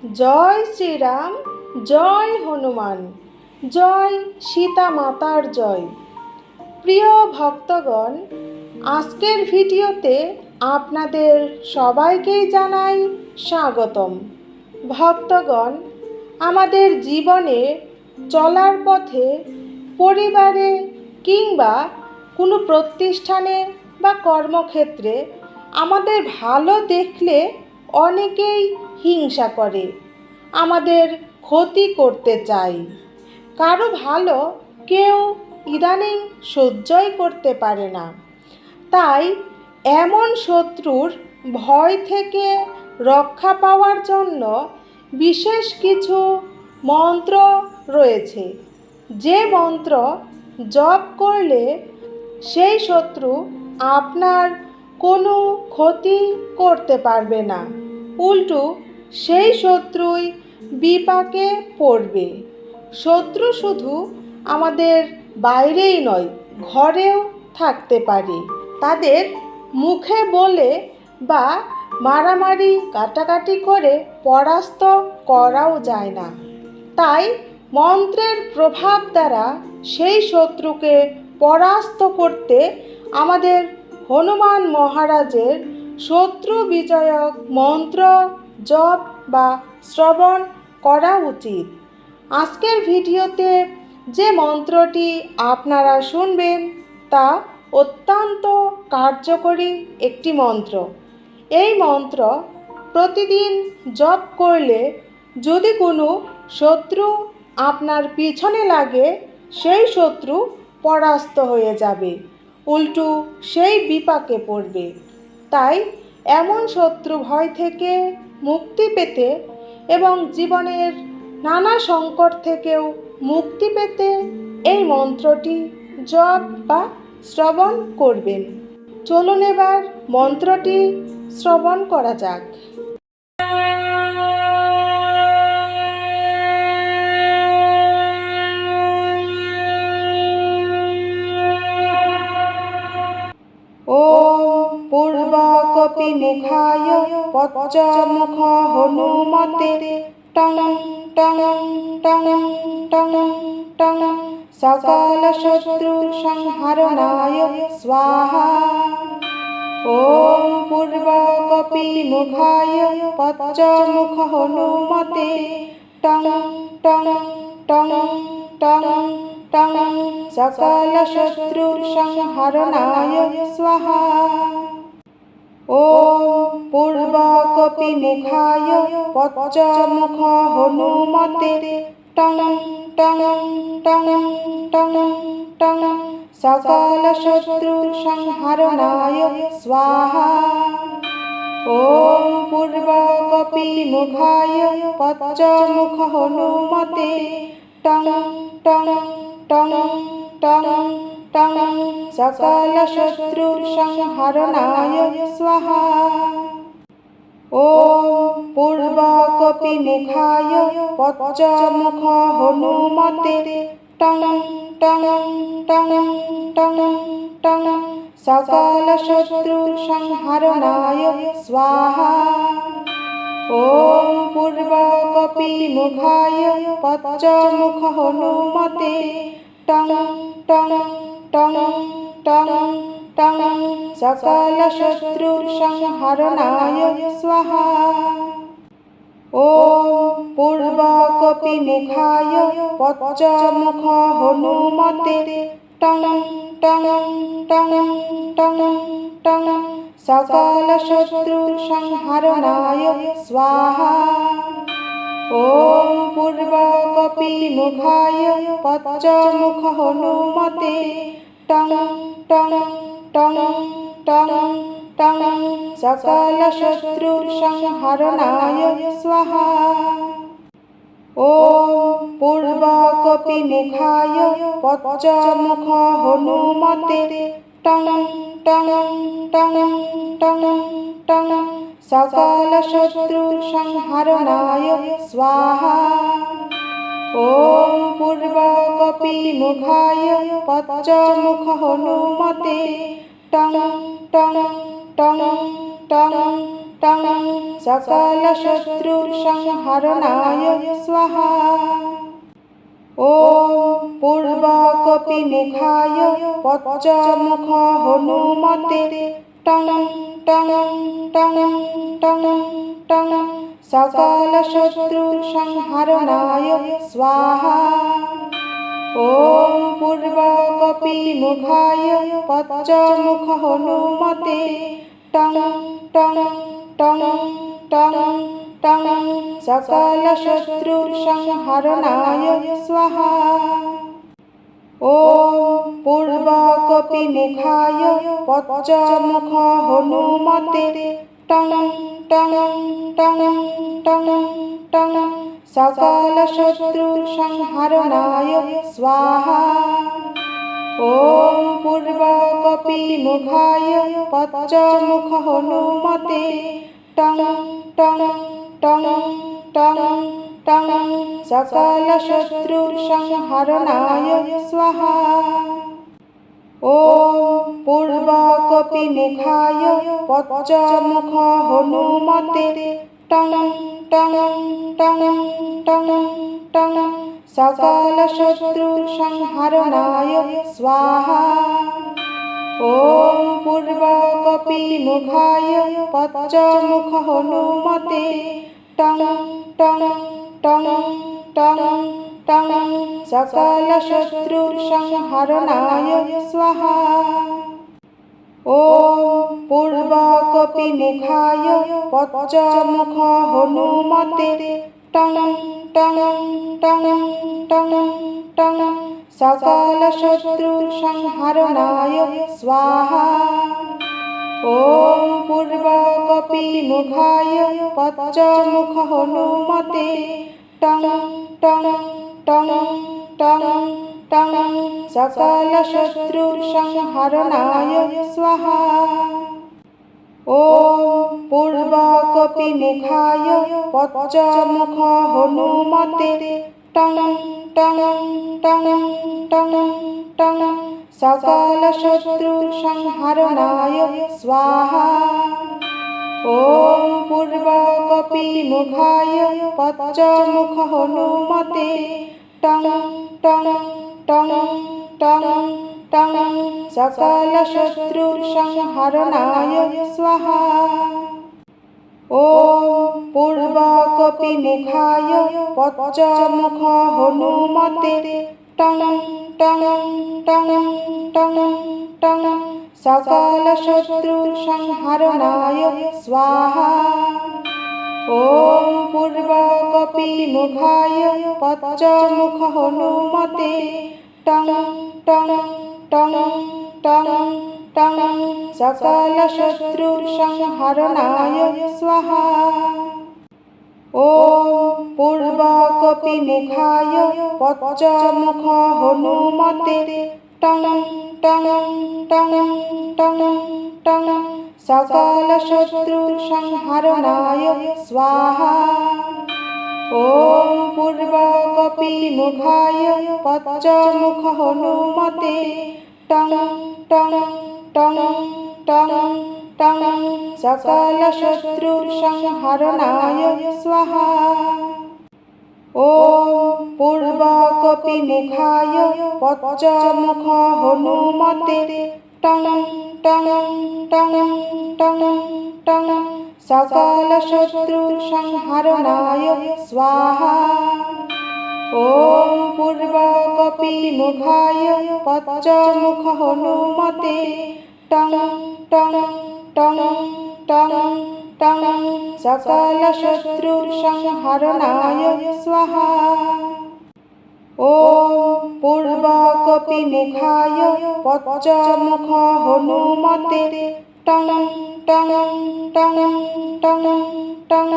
জয় শ্রীরাম, জয় হনুমান, জয় সীতা মাতার জয়। প্রিয় ভক্তগণ, আজকের ভিডিওতে আপনাদের সবাইকেই জানাই স্বাগতম। ভক্তগণ, আমাদের জীবনে চলার পথে, পরিবারে কিংবা কোনো প্রতিষ্ঠানে বা কর্মক্ষেত্রে আমাদের ভালো দেখলে অনেকেই হিংসা করে, আমাদের ক্ষতি করতে চায়। কারো ভালো কেউ ইদানিং সহ্যই করতে পারে না। তাই এমন শত্রুর ভয় থেকে রক্ষা পাওয়ার জন্য বিশেষ কিছু মন্ত্র রয়েছে, যে মন্ত্র জপ করলে সেই শত্রু আপনার কোনো ক্ষতি করতে পারবে না, উল্টো সেই শত্রুই বিপাকে পড়বে। শত্রু শুধু আমাদের বাইরেই নয়, ঘরেও থাকতে পারে। তাদের মুখে বলে বা মারামারি কাটাকাটি করে পরাস্ত করাও যায় না। তাই মন্ত্রের প্রভাব দ্বারা সেই শত্রুকে পরাস্ত করতে আমাদের হনুমান মহারাজের শত্রু বিজয়ক মন্ত্র জপ বা শ্রবণ করা উচিত। আজকের ভিডিওতে যে মন্ত্রটি আপনারা শুনবেন তা অত্যন্ত কার্যকরী একটি মন্ত্র। এই মন্ত্র প্রতিদিন জপ করলে যদি কোনো শত্রু আপনার পিছনে লাগে, সেই শত্রু পরাস্ত হয়ে যাবে, উল্টো সেই বিপাকে পড়বে। তাই এমন শত্রু ভয় থেকে মুক্তি পেতে এবং জীবনের নানা সংকট থেকেও মুক্তি পেতে এই মন্ত্রটি জপ বা শ্রবণ করবেন। চলুন এবার মন্ত্রটি শ্রবণ করা যাক। ওম পূর্বকপি মুখায় পশ্চমুখ হনুমতে টং টং টং টং টং সকল শত্রু সংহারণায় স্বাহা। ওম পূর্বকপি মুখায় পশ্চমুখ হনুমতে টং টং টং টং টং সকল শত্রু সংহারণায় স্বাহা। ওম পূর্বকপি মুখায় পশ্চমুখ হনুমতে টং টং টং টং টং সকল শত্রু সংহারণায় স্বাহা। ওম পূর্বকপি মুখায় পশ্চমুখ হনুমতে টং টং টং টং টং সকল শত্রু সংহারণায় স্বাহা। ওম পূর্বকপি মুখায় পশ্চমুখ হনুমতে টং টং টং টং টং সকল শত্রু সংহারণায় স্বাহা। ওম পূর্বকপি মুখায় পশ্চমুখ হনুমতে টং টং টং টং টং সকল শত্রু সংহারণায় স্বাহা। ওম পূর্বকপি মুখায় পশ্চমুখ হনুমতে টং টং টং টং টং সকল শত্রু সংহারণায় স্বাহা। ওম পূর্বকপি মুখায় পশ্চমুখ হনুমতে টং টং টং টং টং সকল শত্রু সংহারণায় স্বাহা। ওম পূর্বকপি মুখায় পশ্চমুখ হনুমতে টং টং টং টং টং সকল শত্রু সংহারণায় স্বাহা। ওম পূর্বকপি মুখায় পশ্চমুখ হনুমতে টং টং টং টং टं सकलशत्रुसंहरणाय स्वाहा। ॐ पूर्वकपिमुखाय पश्चमुख हनुमते टं टं टं टं टं सकलशत्रुसंहरणाय स्वाहा। ॐ पूर्वकपिमुखाय पश्चमुख हनुमते टं टं टं टं टं सकलशत्रुसंहरणाय स्वाहा। ॐ पूर्वकपिमुखाय पश्चमुख हनुमते टं टं टं टं टं सकलशत्रुसंहरणाय स्वाहा। ॐ पूर्वकपिमुखाय पश्चमुख हनुमते टं टं टं टं टं सकलशत्रुसंहरणाय स्वाहा। ॐ पूर्वकपिमुखाय पश्चमुख हनुमते टं टं टं टं टं सकलशत्रुसंहरणाय स्वाहा। ॐ पूर्वकपिमुखाय पश्चमुख हनुमते टं टं टं टं टं सकलशत्रुसंहरणाय स्वाहा। ॐ पूर्वकपिमुखाय पश्चमुख हनुमते टं टं टं टं टं सकलशत्रुसंहरणाय स्वाहा। ॐ पूर्वकपिमुखाय पश्चमुख हनुमते टं टं टं टं टं सकलशत्रुसंहरणाय स्वाहा। ॐ पूर्वकपिमुखाय पश्चमुख हनुमते टं टं टं टं टं सकलशत्रुसंहरणाय स्वाहा। ॐ पूर्वकपिमुखाय पश्चमुख हनुमते टं टं टं टं टं सकलशत्रुसंहरणाय स्वाहा। ॐ पूर्वकपिमुखाय पश्चमुख हनुमते टं टं टं टं टं सकलशत्रुसंहरणाय स्वाहा। ॐ पूर्वकपिमुखाय पश्चमुख हनुमते टं टं टं टं टं सकलशत्रुसंहरणाय स्वाहा। ॐ पूर्वकपिमुखाय पश्चमुख हनुमते टं टं टं टं टं सकलशत्रुसंहरणाय स्वाहा। ॐ पूर्वकपिमुखाय पश्चमुख हनुमते टं टं टं टं टं सकलशत्रुसंहरणाय स्वाहा। ॐ पूर्वकपिमुखाय पश्चमुख हनुमते टं टं टं टं टं सकलशत्रुसंहरणाय स्वाहा। ॐ पूर्वकपिमुखाय पश्चमुख हनुमते टं टं टं टं टं सकलशत्रुसंहरणाय स्वाहा। ॐ पूर्वकपिमुखाय पश्चमुख हनुमते टं टं टं टं टं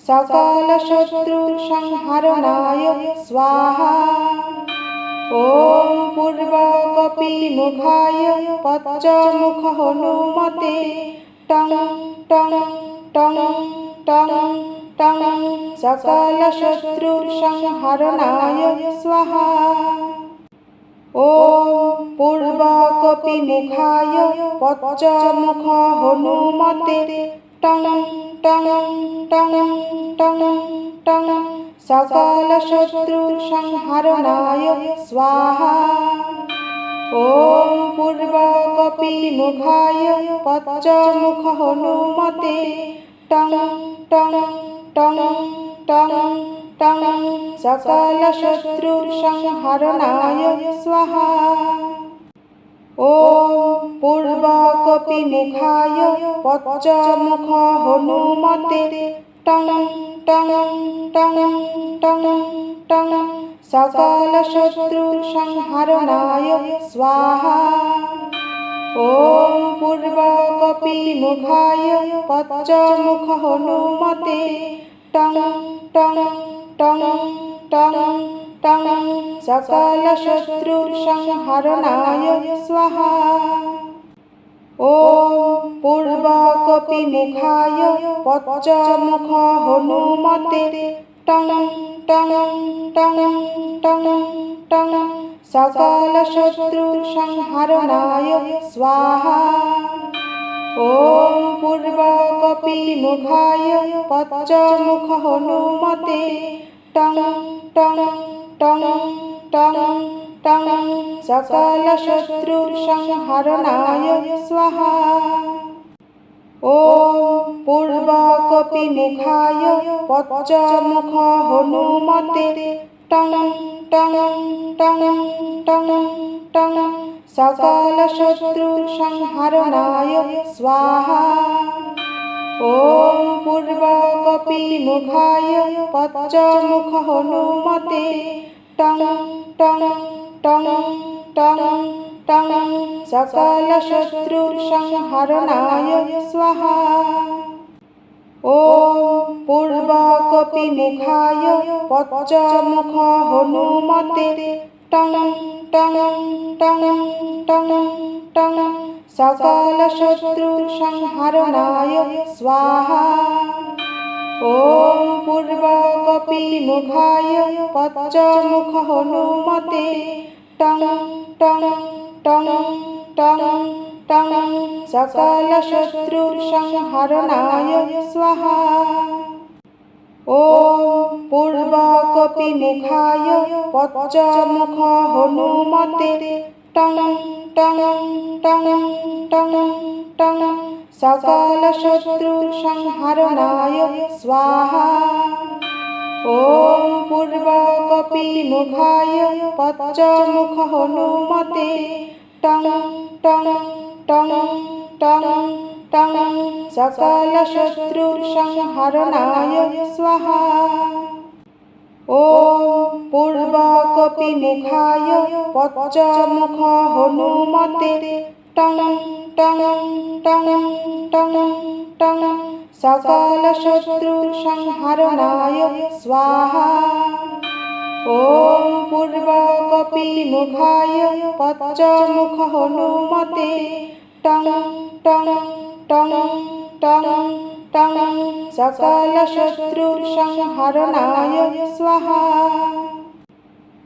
सकलशत्रुसंहरणाय स्वाहा। ॐ पूर्वकपिमुखाय पश्चमुख हनुमते टं टं टं टं टं सकलशत्रुसंहरणाय स्वाहा। ॐ पूर्वकपिमुखाय पश्चमुख हनुमते टं টং টং টং টং সকল শত্রু সংহারণায় স্বাহা। ওম পূর্বকপিমুখায় পঞ্চমুখ হনুমতে টং টং টং টং টং সকল শত্রু সংহারণায় স্বাহা। ওম পূর্বকপিমুখায় পঞ্চমুখ হনুমতে টং টং টং টং টং সকল শত্রু সংহারণায় স্বাহা। ওম পূর্বকপিমুখায় পঞ্চমুখ হনুমতে টং টং টং টং টং সকল শত্রু সংহারণায় স্বাহা। ওম পূর্বকপিমুখায় পঞ্চমুখ হনুমতে টং টং টং টং টং সকল শত্রু সংহারণায় স্বাহা। ওম পূর্বকপিমুখায় পঞ্চমুখ হনুমতে টং টং টং টং টং সকল শত্রু সংহারণায় স্বাহা। ওম পূর্বকপিমুখায় পঞ্চমুখ হনুমতে টং টং টং টং টং সকল শত্রু সংহারণায় স্বাহা। ওম পূর্বকপিমুখায় পঞ্চমুখ হনুমতে টং টং টং টং টং সকল শত্রু সংহারণায় স্বাহা। ওম পূর্বকপিমুখায় পঞ্চমুখ হনুমতে টং টং টং টং টং সকল শত্রু সংহারণায় স্বাহা। ওম পূর্বকপিমুখায় পঞ্চমুখ হনুমতে টং টং টং টং টং সকল শত্রু সংহারণায় স্বাহা। ওম পূর্বকপিমুখায় পঞ্চমুখ হনুমতে টং টং টং টং টং সকল শত্রু সংহারণায় স্বাহা। ওম পূর্বকপিমুখায় পঞ্চমুখ হনুমতে টং টং টং টং টং সকল শত্রু সংহারণায় স্বাহা। ওম পূর্বকপিমুখায় পঞ্চমুখ হনুমতে টং টং টং টং টং সকল শত্রু সংহারণায় স্বাহা। ওম পূর্বকপিমুখায় পঞ্চমুখ হনুমতে টং টং টং টং টং সকল শত্রু সংহারণায় স্বাহা।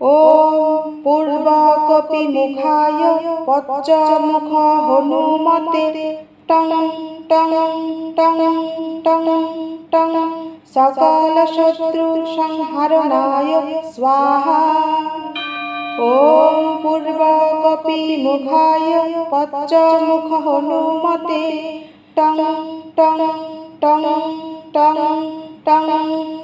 ওম পূর্বকপিমুখায় পঞ্চমুখ হনুমতে টং টং টং টং টং সকল শত্রু সংহারণায় স্বাহা। ওম পূর্বকপিমুখায় পঞ্চমুখ হনুমতে টং টং টং টং টং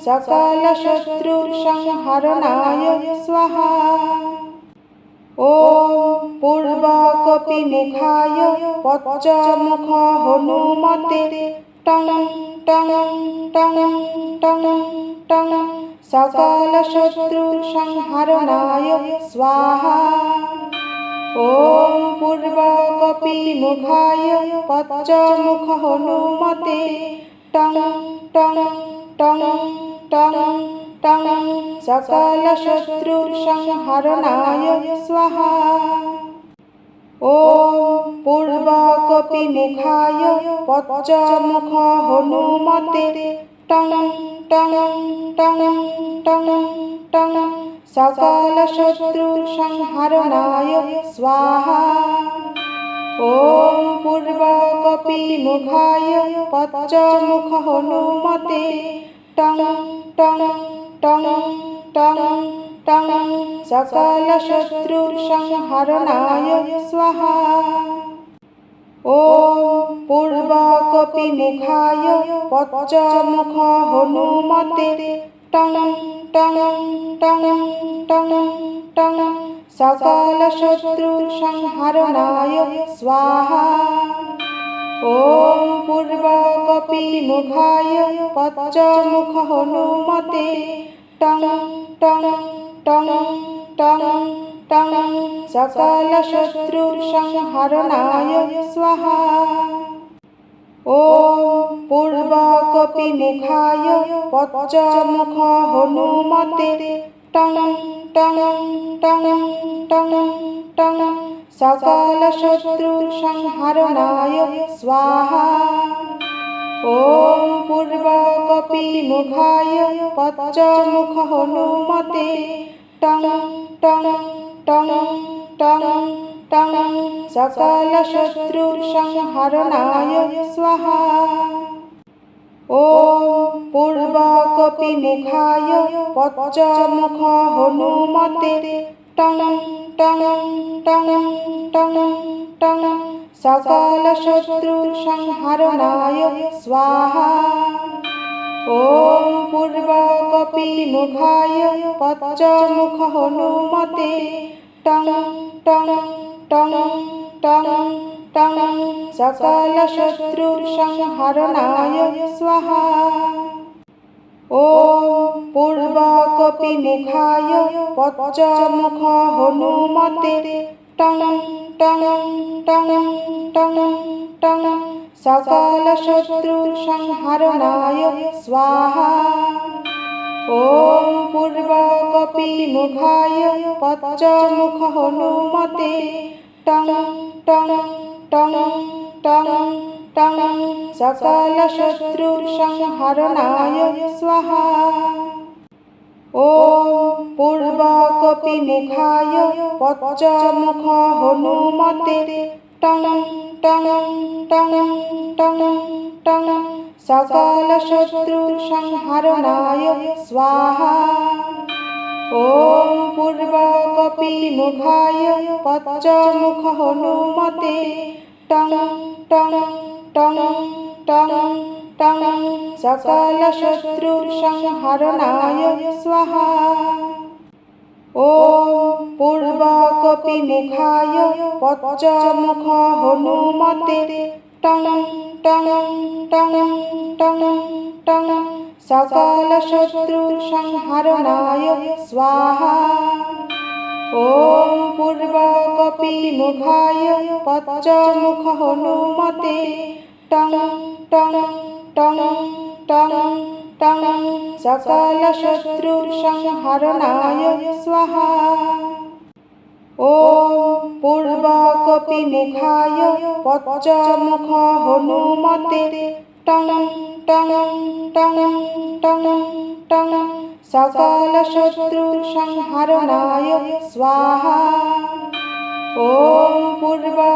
সকল শত্রু সংহারণায় স্বাহা। ওম পূর্বকপিমুখায় পঞ্চমুখ হনুমতে টং টং টং টং টং সকল শত্রু সংহারণায় স্বাহা। ওম পূর্বকপিমুখায় পঞ্চমুখ হনুমতে টং টং টং টং টং সকল শত্রু সংহারণায় স্বাহা। ওম পূর্বকপিমুখায় পঞ্চমুখ হনুমতে টং টং টং টং টং সকল শত্রু সংহারণায় স্বাহা। ॐ पूर्वकपिमुखाय पच्चमुख हनुमते टं टं टं टं टं सकलशत्रुसंहरणाय स्वाहा। ॐ पूर्वकपिमुखाय पच्चमुख हनुमते टं टं टं टं टं सकलशत्रुसंहरणाय स्वाहा। ॐ पूर्वकपिमुखाय पच्चमुख हनुमते टं टं टं टं टं सकलशत्रुसंहरणाय स्वाहा। ॐ पूर्वकपिमुखाय पच्चमुख हनुमते टं टं टं टं टं सकलशत्रुसंहरणाय स्वाहा। ॐ पूर्वकपिमुखाय पच्चमुख हनुमते टं टं टं टं टं सकलशत्रुसंहरणाय स्वाहा। ॐ पूर्वकपिमुखाय पच्चमुख हनुमते टं टं टं टं टं सकलशत्रुसंहरणाय स्वाहा। ॐ पूर्वकपिमुखाय पच्चमुख हनुमते टं टं टं टं टं सकलशत्रुसंहरणाय स्वाहा। ॐ पूर्वकपिमुखाय पच्चमुख हनुमते टं टं टं टं टं सकलशत्रुसंहरणाय स्वाहा। ॐ पूर्वकपिमुखाय पच्चमुख हनुमते टं टं टं टं टं सकलशत्रुसंहरणाय स्वाहा। ॐ पूर्वकपिमुखाय पच्चमुख हनुमते टं टं टं टं टं सकलशत्रुसंहरणाय स्वाहा। ॐ पूर्वकपिमुखाय पच्चमुख हनुमते टं टं टं टं टं सकलशत्रुसंहरणाय स्वाहा। ॐ पूर्वकपिमुखाय पच्चमुख हनुमते टं टं टं टं टं सकलशत्रुसंहरणाय स्वाहा। ॐ पूर्वकपिमुखाय पच्चमुख हनुमते टं टं टं टं टं सकलशत्रुसंहरणाय स्वाहा। ॐ पूर्वकपिमुखाय पच्चमुख हनुमते टं टं टं टं टं सकलशत्रुसंहरणाय स्वाहा। ॐ पूर्वकपिमुखाय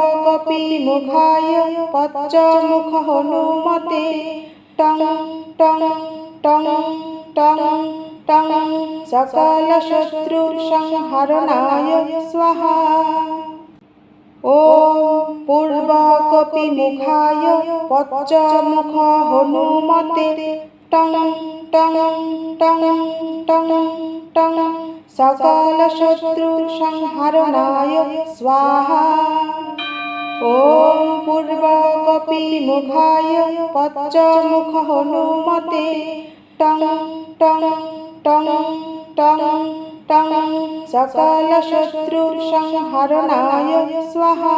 पच्चमुख हनुमते टं टं टं टं टं सकलशत्रुसंहरणाय स्वाहा। ॐ पूर्वकपिमुखाय पच्चमुख हनुमते टं टं टं टं टं सकलशत्रुसंहरणाय स्वाहा। ॐ पूर्वकपिमुखाय पच्चमुख हनुमते टं टं टं टं टं सकलशत्रुसंहरणाय स्वाहा।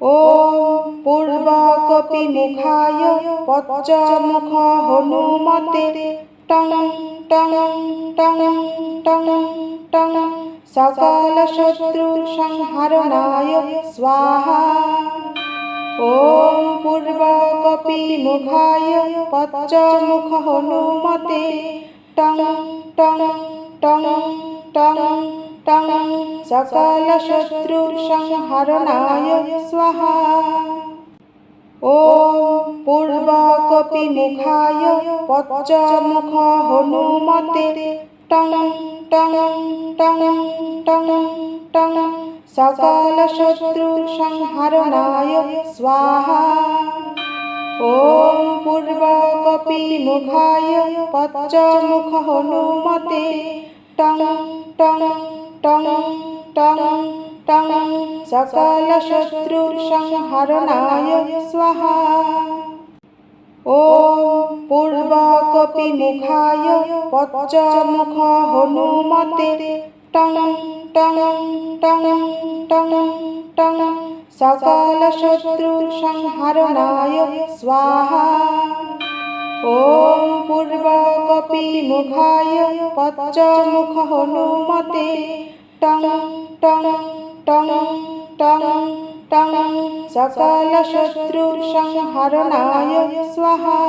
ॐ पूर्वकपिमुखाय पच्चमुख हनुमते टं टं टं टं टं सकलशत्रुसंहरणाय स्वाहा। ॐ पूर्वकपिमुखाय पच्चमुख हनुमते टं टं टं टं टं सकलशत्रुसंहरणाय स्वाहा। ॐ पूर्वकपिमुखाय पच्चमुख हनुमते टं टं टं टं टं सकलशत्रुसंहरणाय स्वाहा। ॐ पूर्वकपिमुखाय पच्चमुख हनुमते टं टं टं टं टं सकलशत्रुसंहरणाय स्वाहा। ॐ पूर्वकपिमुखाय पच्चमुख हनुमते टं टं टं टं टं सकलशत्रुसंहरणाय स्वाहा। ॐ पूर्वकपिमुखाय पच्चमुख हनुमते टं टं टं टं टं सकलशत्रुसंहरणाय स्वाहा।